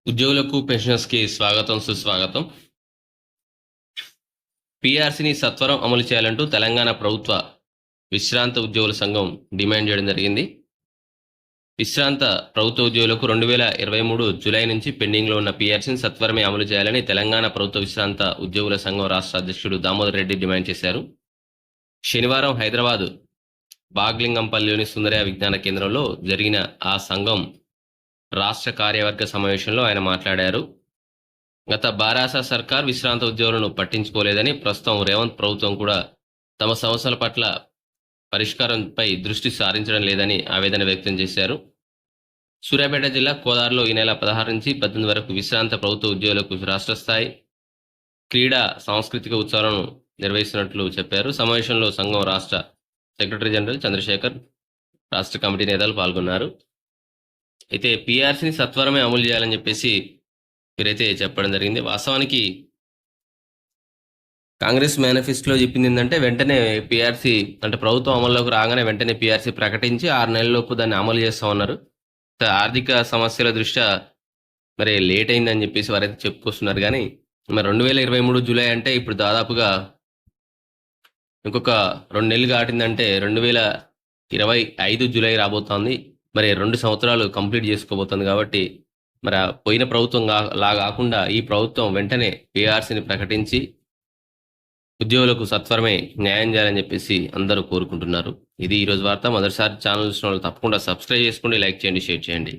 ఉద్యోగులకు పెన్షనర్స్‌కి స్వాగతం, సుస్వాగతం. పీఆర్సీని సత్వరం అమలు చేయాలంటూ తెలంగాణ ప్రభుత్వ విశ్రాంత ఉద్యోగుల సంఘం డిమాండ్ చేయడం జరిగింది. విశ్రాంత ప్రభుత్వ ఉద్యోగులకు 2023 జూలై నుంచి పెండింగ్‌లో ఉన్న పీఆర్సీని సత్వరమే అమలు చేయాలని తెలంగాణ ప్రభుత్వ విశ్రాంత ఉద్యోగుల సంఘం రాష్ట్ర అధ్యక్షుడు దామోదర్ రెడ్డి డిమాండ్ చేశారు. శనివారం హైదరాబాద్ బాగ్లింగంపల్లిలోని సుందరయ్య విజ్ఞాన కేంద్రంలో జరిగిన ఆ సంఘం రాష్ట్ర కార్యవర్గ సమావేశంలో ఆయన మాట్లాడారు. గత బారాస సర్కార్ విశ్రాంత ఉద్యోగులను పట్టించుకోలేదని, ప్రస్తుతం రేవంత్ ప్రభుత్వం కూడా తమ సమస్యల పట్ల పరిష్కారంపై దృష్టి సారించడం లేదని ఆవేదన వ్యక్తం చేశారు. సూర్యాపేట జిల్లా కోదారులో ఈ నెల 16 నుంచి 18 వరకు విశ్రాంత ప్రభుత్వ ఉద్యోగులకు రాష్ట్ర స్థాయి క్రీడా సాంస్కృతిక ఉత్సవాలను నిర్వహిస్తున్నట్లు చెప్పారు. సమావేశంలో సంఘం రాష్ట్ర సెక్రటరీ జనరల్ చంద్రశేఖర్, రాష్ట్ర కమిటీ నేతలు పాల్గొన్నారు. అయితే పీఆర్సీని సత్వరమే అమలు చేయాలని చెప్పేసి వీరైతే చెప్పడం జరిగింది. వాస్తవానికి కాంగ్రెస్ మేనిఫెస్టోలో చెప్పింది ఏంటంటే వెంటనే పీఆర్సీ అంటే ప్రభుత్వం అమల్లోకి రాగానే వెంటనే పీఆర్సీ ప్రకటించి 6 నెలలలోపు దాన్ని అమలు చేస్తామన్నారు. ఆర్థిక సమస్యల దృష్ట్యా మరి లేట్ అయిందని చెప్పేసి వారైతే చెప్పుకొస్తున్నారు. కానీ మరి 2023 జూలై అంటే ఇప్పుడు దాదాపుగా ఇంకొక 2 నెలలు దాటిందంటే 2025 జూలై రాబోతోంది. మరి 2 సంవత్సరాలు కంప్లీట్ చేసుకోబోతుంది. కాబట్టి మరి పోయిన ప్రభుత్వం లా కాకుండా ఈ ప్రభుత్వం వెంటనే పీఆర్సీని ప్రకటించి ఉద్యోగులకు సత్వరమే న్యాయం చేయాలని చెప్పేసి అందరూ కోరుకుంటున్నారు. ఇది ఈరోజు వార్త. మొదటిసారి ఛానల్ చూసిన వాళ్ళు తప్పకుండా సబ్స్క్రైబ్ చేసుకోండి, లైక్ చేయండి, షేర్ చేయండి.